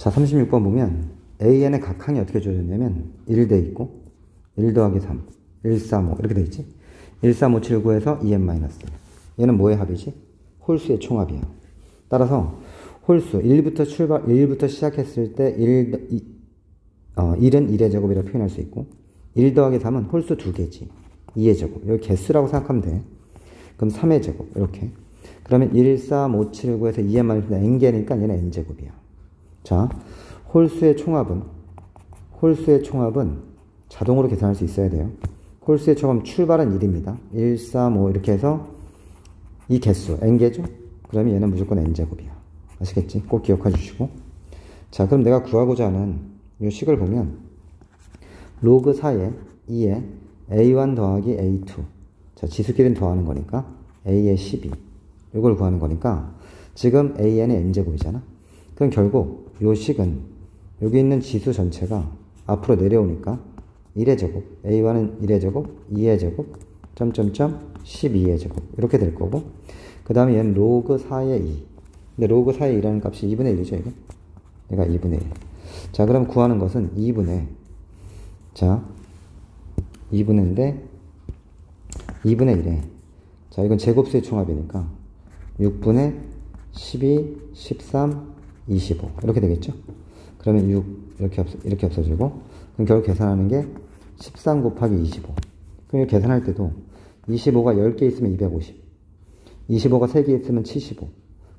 자, 36번 보면 AN의 각 항이 어떻게 주어졌냐면 1 돼 있고 1 더하기 3, 1, 3, 5 이렇게 돼 있지. 1, 3, 5, 7, 9에서 2n 마이너스. 얘는 뭐의 합이지? 홀수의 총합이야. 따라서 홀수 1부터 시작했을 때 1은 1의 제곱이라고 표현할 수 있고 1 더하기 3은 홀수 2개지. 2의 제곱. 여기 개수라고 생각하면 돼. 그럼 3의 제곱. 이렇게. 그러면 1, 3, 5, 7, 9에서 2n 마이너스 n개니까 얘는 n제곱이야. 자, 홀수의 총합은 자동으로 계산할 수 있어야 돼요. 홀수의 총합 출발은 1입니다. 1, 3, 5 이렇게 해서 이 개수 n개죠? 그러면 얘는 무조건 n제곱이야. 아시겠지? 꼭 기억해 주시고. 자, 그럼 내가 구하고자 하는 이 식을 보면 로그 4에 2에 a1 더하기 a2. 자, 지수끼리는 더하는 거니까 a의 12. 이걸 구하는 거니까 지금 an의 n제곱이잖아. 그럼 결국 이 식은 여기 있는 지수 전체가 앞으로 내려오니까 1의 제곱, a1은 1의 제곱, 2의 제곱, 점점점 12의 제곱 이렇게 될 거고, 그 다음에 얘는 로그 4의 2. 근데 로그 4의 2라는 값이 2분의 1이죠, 이게? 얘가 2분의 1. 자, 그럼 구하는 것은 2분의 1인데 2분의 1에, 자, 이건 제곱수의 총합이니까 6분의 12, 13, 25 이렇게 되겠죠? 그러면 6 이렇게 없어지고, 그럼 결국 계산하는 게 13 곱하기 25. 그럼 계산할 때도 25가 10개 있으면 250, 25가 3개 있으면 75.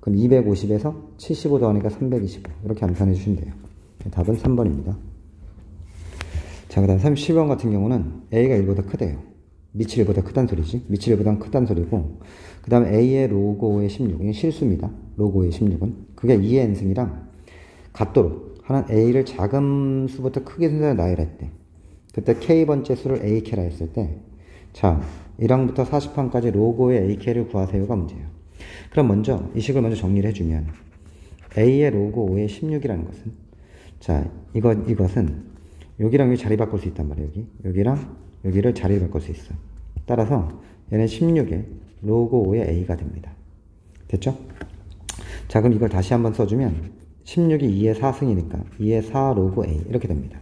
그럼 250에서 75 더하니까 325. 이렇게 암산해 주시면 돼요. 답은 3번입니다. 자, 그 다음 37번 같은 경우는 A가 1보다 크대요. 밑이 1보다 크단 소리지. 밑이 1보다 크단 소리고, 그 다음에 A의 로그 5의 16. 이게 실수입니다. 로그 5의 16은. 그게 2의 n승이랑 같도록 하는 A를 작은 수부터 크게 순서로 나열했대. 그때 K번째 수를 AK라 했을 때, 자, 1항부터 40항까지 로그 5의 AK를 구하세요가 문제예요. 그럼 먼저 이 식을 먼저 정리를 해주면 A의 로그 5의 16이라는 것은, 자, 이것은 여기랑 여기 자리 바꿀 수 있단 말이에요. 여기랑 여기를 자리 바꿀 수 있어. 따라서 얘는 16의 로그 5의 A가 됩니다. 됐죠? 자, 그럼 이걸 다시 한번 써주면 16이 2의 4승이니까 2의 4 로그 A 이렇게 됩니다.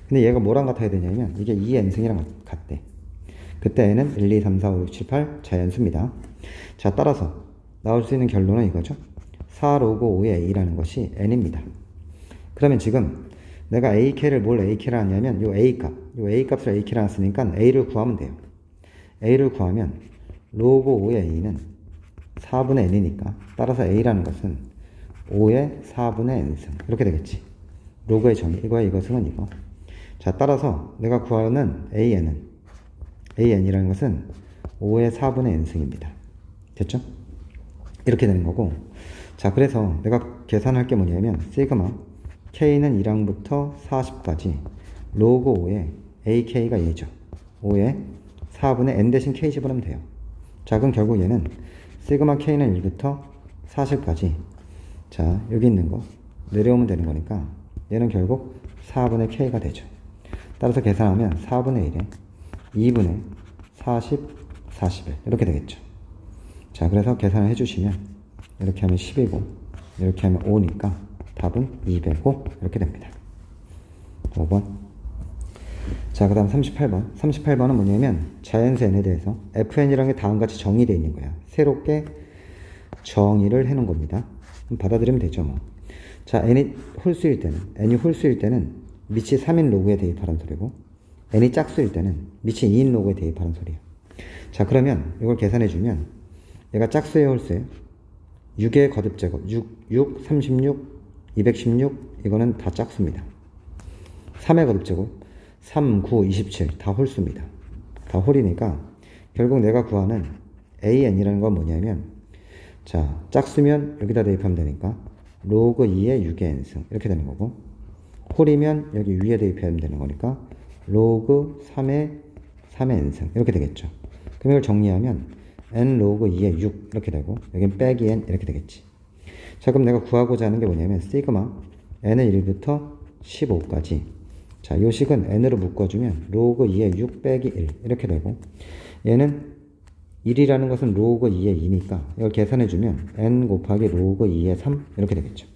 근데 얘가 뭐랑 같아야 되냐면 이게 2의 n승이랑 같대. 그때 n은 1, 2, 3, 4, 5, 6, 7, 8 자연수입니다. 자, 따라서 나올 수 있는 결론은 이거죠. 4 로그 5의 A라는 것이 n입니다. 그러면 지금 내가 AK를 뭘 AK라 하냐면 요 A값을 AK라 했으니까 A를 구하면 돼요. A를 구하면 로그 5의 A는 4분의 n이니까 따라서 A라는 것은 5의 4분의 n승 이렇게 되겠지. 로그의 정의 이거야, 이것은 이거. 자, 따라서 내가 구하는 AN이라는 것은 5의 4분의 n승입니다. 됐죠? 이렇게 되는 거고. 자, 그래서 내가 계산할 게 뭐냐면 시그마 K는 1항부터 40까지 로그 5의 AK가 얘죠. 5의 4분의 n 대신 K 집어넣으면 돼요. 자, 그럼 결국 얘는 시그마 K는 1부터 40까지, 자, 여기 있는 거 내려오면 되는 거니까 얘는 결국 4분의 K가 되죠. 따라서 계산하면 4분의 1에 2분의 40, 41 이렇게 되겠죠. 자, 그래서 계산을 해주시면 이렇게 하면 10이고 이렇게 하면 5니까 답은 205 이렇게 됩니다. 5번. 자, 그 다음 38번. 38번은 뭐냐면 자연수 n에 대해서 fn이라는 게 다음같이 정의되어 있는 거야. 새롭게 정의를 해놓은 겁니다. 받아들이면 되죠, 뭐. 자, n이 홀수일 때는 밑이 3인 로그에 대입하라는 소리고, n이 짝수일 때는 밑이 2인 로그에 대입하라는 소리예요. 자, 그러면 이걸 계산해주면 얘가 짝수의 홀수예요. 6의 거듭제곱, 6, 36, 216 이거는 다 짝수입니다. 3의 거듭제곱, 3, 9, 27 다 홀수입니다. 다 홀이니까 결국 내가 구하는 AN이라는 건 뭐냐면, 자, 짝수면 여기다 대입하면 되니까 로그 2의 6의 n승 이렇게 되는 거고, 홀이면 여기 위에 대입하면 되는 거니까 로그 3의 n승 이렇게 되겠죠. 그럼 이걸 정리하면 n 로그 2의 6 이렇게 되고, 여긴 빼기 n 이렇게 되겠지. 자, 그럼 내가 구하고자 하는 게 뭐냐면 시그마 n은 1부터 15까지, 자, 이 식은 n으로 묶어주면 로그 2의 6 빼기 1 이렇게 되고, 얘는 1이라는 것은 로그 2의 2니까 이걸 계산해주면 n 곱하기 로그 2의 3 이렇게 되겠죠.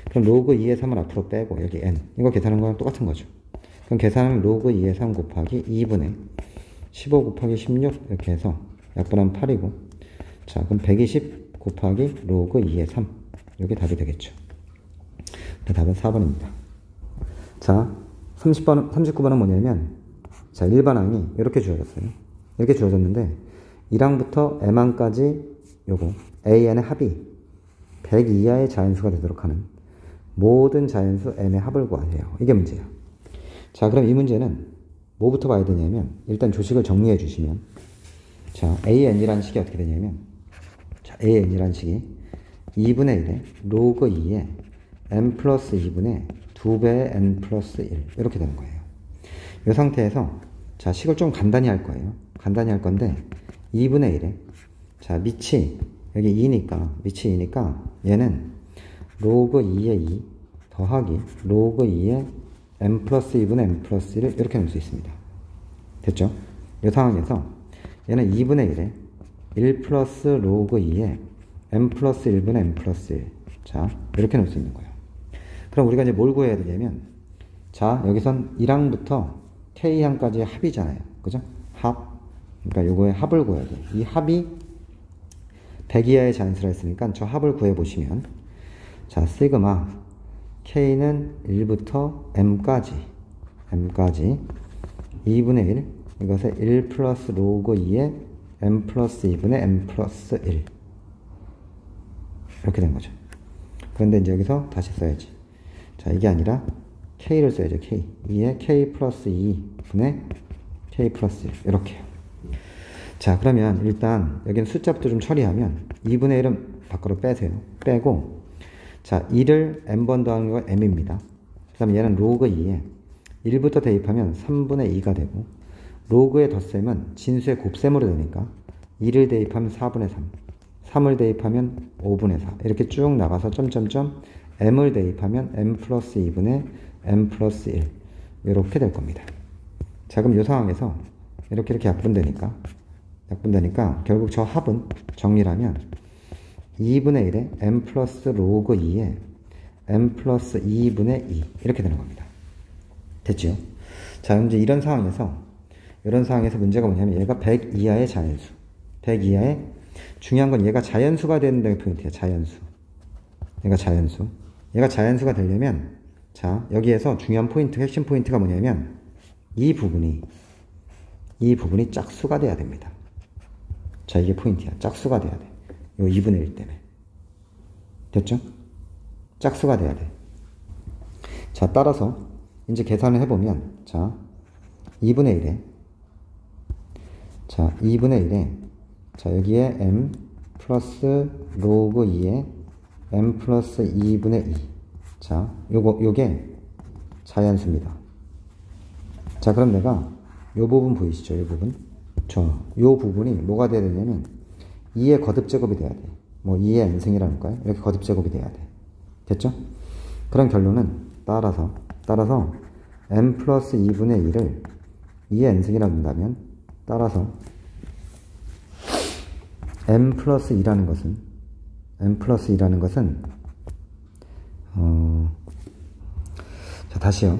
그럼 로그 2의 3을 앞으로 빼고 여기 n 이거 계산하는 거랑 똑같은 거죠. 그럼 계산하면 로그 2의 3 곱하기 2분의 15 곱하기 16 이렇게 해서 약분하면 8이고 자 그럼 120 곱하기 로그 2의 3 이게 답이 되겠죠. 답은 4번입니다. 자 39번은 뭐냐면 자 일반항이 이렇게 주어졌어요. 이렇게 주어졌는데 1항부터 m항까지 요거 AN의 합이 100 이하의 자연수가 되도록 하는 모든 자연수 m의 합을 구하세요. 이게 문제예요. 자 그럼 이 문제는 뭐부터 봐야 되냐면 일단 조식을 정리해 주시면 자 AN이라는 식이 어떻게 되냐면 자 AN이라는 식이 2분의 1에 로그 2에 n 플러스 2분의 2배의 n 플러스 1 이렇게 되는 거예요. 이 상태에서 자 식을 좀 간단히 할 거예요. 간단히 할 건데 2분의 1에 자 밑이 여기 2니까 얘는 로그 2의 2 더하기 로그 2의 n 플러스 2분의 n 플러스 1을 이렇게 넣을 수 있습니다. 됐죠? 이 상황에서 얘는 2분의 1에 1 플러스 로그 2의 n 플러스 1분의 n 플러스 1 자 이렇게 넣을 수 있는 거예요. 그럼 우리가 이제 뭘 구해야 되냐면 자 여기선 1항부터 k항까지의 합이잖아요. 그죠? 합. 그러니까 요거의 합을 구해야 돼요. 이 합이 100 이하의 자연수라 했으니까 저 합을 구해 보시면 자 시그마 k는 1부터 m까지 2분의 1 이것에 1 플러스 로그 2의 n 플러스 2분의 n 플러스 1 이렇게 된 거죠. 그런데 이제 여기서 다시 써야지. 자 이게 아니라 k를 써야죠. k 2에 k 플러스 2분의 k 플러스 1 이렇게요. 자 그러면 일단 여기는 숫자부터 좀 처리하면 2분의 1은 밖으로 빼세요. 빼고 자 2를 n번 더하는 거 m입니다. 그 다음에 얘는 로그 2에 1부터 대입하면 3분의 2가 되고 로그의 덧셈은 진수의 곱셈으로 되니까 2를 대입하면 4분의 3 3을 대입하면 5분의 4 이렇게 쭉 나가서 점점점 m을 대입하면 m 플러스 2분의 m 플러스 1 이렇게 될 겁니다. 자 그럼 이 상황에서 이렇게 약분되니까 결국 저 합은 정리하면 2분의 1에 m 플러스 로그 2에 m 플러스 2분의 2 이렇게 되는 겁니다. 됐죠? 자 이제 이런 상황에서 문제가 뭐냐면 얘가 100 이하의 자연수 100 이하의 중요한 건 얘가 자연수가 되는 게 포인트예요. 얘가 자연수가 되려면 자 여기에서 중요한 포인트 핵심 포인트가 뭐냐면 이 부분이 짝수가 돼야 됩니다. 자 이게 포인트야. 짝수가 돼야 돼. 요 2분의 1 때문에. 됐죠? 짝수가 돼야 돼. 자 따라서 이제 계산을 해보면 자 2분의 1에 자 여기에 m 플러스 로그 2에 m 플러스 2분의 2 자 요게 자연수입니다. 자 그럼 내가 요 부분 보이시죠? 요 부분 요 부분이 뭐가 돼야 되냐면 2의 거듭제곱이 돼야 돼. 뭐 2의 n승이라는 거예요. 이렇게 거듭제곱이 돼야 돼. 됐죠? 그런 결론은 따라서 m 플러스 2분의 1을 2의 n승이라고 한다면 따라서 m 플러스 2라는 것은 자 다시요.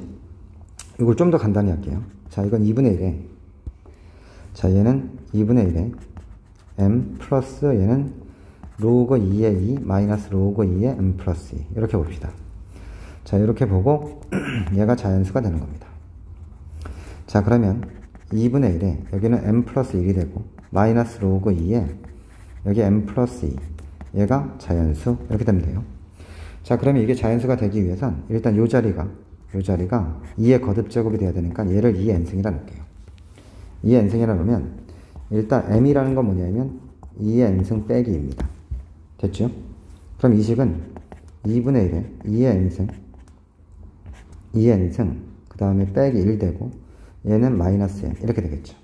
이걸 좀 더 간단히 할게요. 자 이건 2분의 1에 자 얘는 2분의 1에 m 플러스 얘는 로그 2의 2 마이너스 로그 2의 m 플러스 2 이렇게 봅시다. 자 이렇게 보고 얘가 자연수가 되는 겁니다. 자 그러면 2분의 1에 여기는 m 플러스 1이 되고 마이너스 로그 2에 여기 m 플러스 2 얘가 자연수 이렇게 되면 돼요. 자 그러면 이게 자연수가 되기 위해선 일단 요 자리가 2의 거듭제곱이 돼야 되니까 얘를 2의 n승이라 놓을게요. 2의 n승이라 놓으면 일단 m이라는 건 뭐냐면 2의 n승 빼기입니다. 됐죠? 그럼 이 식은 2분의 1에 2의 n승 그 다음에 빼기 1 되고 얘는 마이너스 n 이렇게 되겠죠.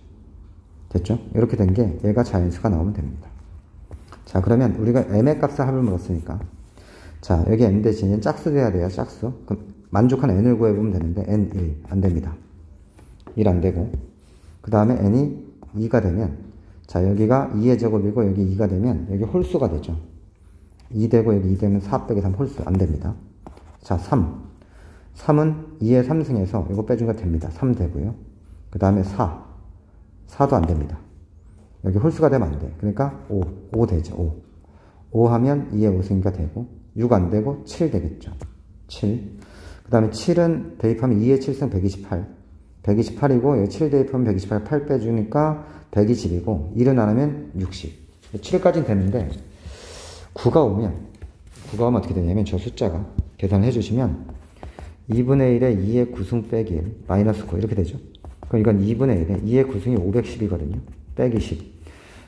됐죠? 이렇게 된 게 얘가 자연수가 나오면 됩니다. 자 그러면 우리가 m의 값을 합을 물었으니까 자 여기 m 대신에 짝수 돼야 돼요. 짝수. 그럼 만족한 n을 구해보면 되는데 n 1 안됩니다. 1 안되고 그 다음에 n이 2가 되면 자 여기가 2의 제곱이고 여기 2가 되면 여기 홀수가 되죠. 2 되고 여기 2 되면 4 빼기 3 홀수 안됩니다. 자, 3. 3은 2의 3승에서 이거 빼주면 됩니다. 3 되고요. 그 다음에 4. 4도 안 됩니다. 여기 홀수가 되면 안 돼. 그러니까 5. 5 되죠. 5. 5 하면 2의 5승이가 되고, 6 안 되고 7 되겠죠. 7. 그 다음에 7은 대입하면 2의 7승 128. 128이고, 여기 7 대입하면 128, 8 빼주니까 120이고, 1은 안 하면 60. 7까지는 되는데, 9가 오면 어떻게 되냐면, 저 숫자가 계산을 해주시면, 2분의 1에 2의 9승 빼기 1, 마이너스 9, 이렇게 되죠. 그럼 이건 2분의 1에 2의 9승이 510이거든요. 빼기 10.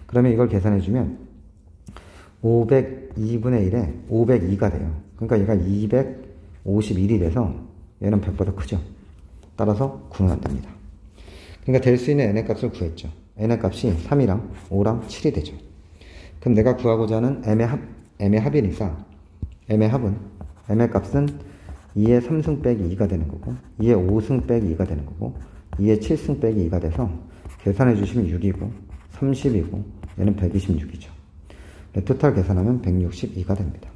그러면 이걸 계산해주면, 502분의 1에 502가 돼요. 그러니까 얘가 251이 돼서 얘는 100보다 크죠. 따라서 9는 안 됩니다. 그러니까 될 수 있는 n의 값을 구했죠. n의 값이 3이랑 5랑 7이 되죠. 그럼 내가 구하고자 하는 m의 합이니까 m의 값은 2의 3승 빼기 2가 되는 거고, 2의 5승 빼기 2가 되는 거고, 2의 7승 빼기 2가 돼서 계산해 주시면 6이고 30이고 얘는 126이죠. 토탈 계산하면 162가 됩니다.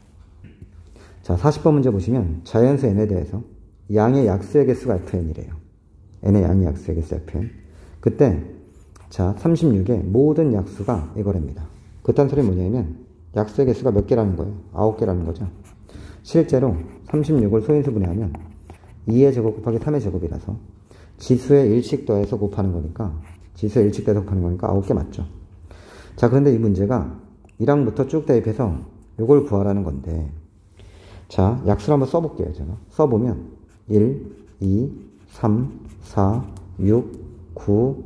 자, 40번 문제 보시면 자연수 n에 대해서 양의 약수의 개수가 fn이래요. n의 양의 약수의 개수 fn. 그때 자 36의 모든 약수가 이거랍니다. 그딴 소리 뭐냐면 약수의 개수가 몇 개라는 거예요? 9개라는 거죠. 실제로 36을 소인수분해하면 2의 제곱 곱하기 3의 제곱이라서 지수의 1씩 더해서 곱하는 거니까 9개 맞죠. 자, 그런데 이 문제가 1항부터 쭉 대입해서 요걸 구하라는 건데, 자, 약수를 한번 써볼게요. 제가 써보면 1, 2, 3, 4, 6, 9,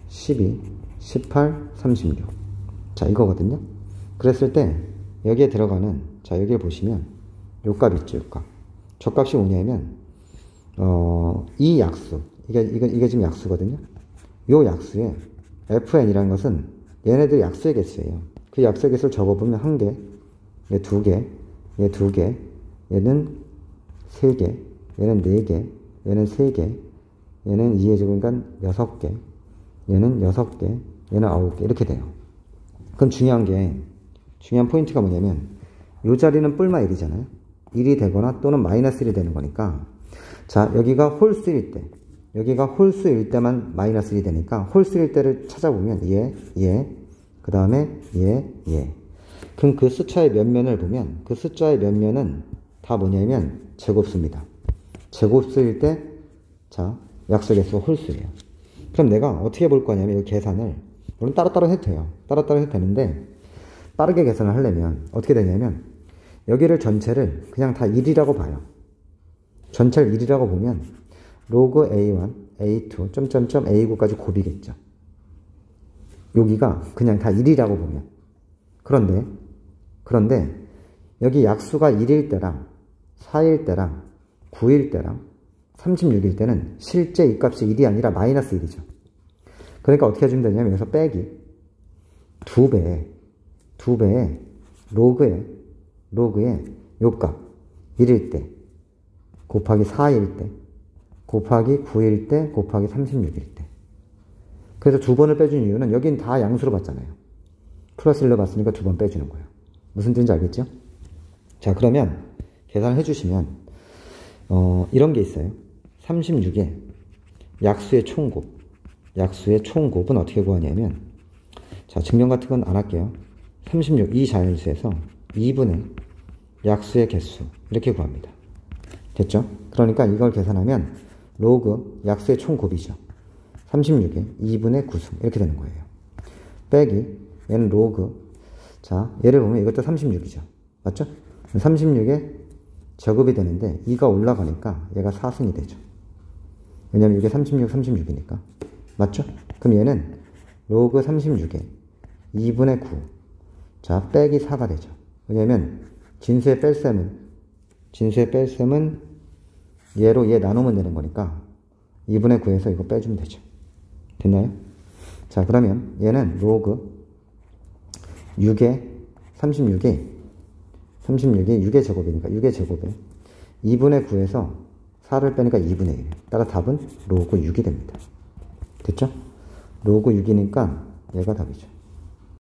12, 18, 36. 자, 이거거든요. 그랬을 때 여기에 들어가는, 자, 여기에 보시면 요 값 있죠. 요 값. 저 값이 뭐냐면 이 약수, 이게 지금 약수거든요. 요 약수에 fn이라는 것은 얘네들 약수의 개수예요. 그 약수의 개수를 적어보면 1개, 얘 2개, 얘 2개, 얘는 3개, 얘는 4개, 얘는 3개, 얘는 2의 제곱이니까 6개, 얘는 6개, 얘는 9개, 이렇게 돼요. 그럼 중요한 포인트가 뭐냐면 요 자리는 뿔마 1이잖아요. 1이 되거나 또는 마이너스 1이 되는 거니까, 자, 여기가 홀수일 때만 마이너스 1이 되니까 홀수일 때를 찾아보면 얘, 그 다음에 얘. 그럼 그 숫자의 면면을 보면 그 숫자의 면면은 다 뭐냐면 제곱수입니다. 제곱수일 때, 자, 약수의 개수가 홀수예요. 그럼 내가 어떻게 볼 거냐면 이 계산을, 물론 따로따로 해도 돼요. 따로따로 해도 되는데, 빠르게 계산을 하려면 어떻게 되냐면 여기를 전체를 그냥 다 1이라고 봐요. 전체를 1이라고 보면 로그 A1, A2, 점점점 A9까지 곱이겠죠. 여기가 그냥 다 1이라고 보면. 그런데 여기 약수가 1일 때랑 4일 때랑 9일 때랑 36일 때는 실제 이 값이 1이 아니라 마이너스 1이죠. 그러니까 어떻게 해주면 되냐면 여기서 빼기 2배에 로그에 요 값 1일 때 곱하기 4일 때 곱하기 9일 때 곱하기 36일 때. 그래서 2번을 빼준 이유는 여긴 다 양수로 봤잖아요. 플러스 1로 봤으니까 2번 빼주는 거예요. 무슨 뜻인지 알겠죠? 자, 그러면 계산을 해주시면 이런 게 있어요. 36에 약수의 총곱은 어떻게 구하냐면, 자, 증명 같은 건 안 할게요. 36, 이 자연수에서 2분의 약수의 개수, 이렇게 구합니다. 됐죠? 그러니까 이걸 계산하면 로그 약수의 총곱이죠. 36에 2분의 9승, 이렇게 되는 거예요. 빼기, 얘는 로그, 자, 얘를 보면 이것도 36이죠. 맞죠? 36에 제곱이 되는데 2가 올라가니까 얘가 4승이 되죠. 왜냐면 이게 36이니까. 맞죠? 그럼 얘는 로그 36에 2분의 9. 자, 빼기 4가 되죠. 왜냐면 진수의 뺄셈은 얘로 얘 나누면 되는 거니까 2분의 9에서 이거 빼주면 되죠. 됐나요? 자, 그러면 얘는 로그 36의 6의 제곱이니까 6의 제곱에 2분의 9에서 4를 빼니까 2분의 1. 따라 답은 로그 6이 됩니다. 됐죠? 로그 6이니까 얘가 답이죠.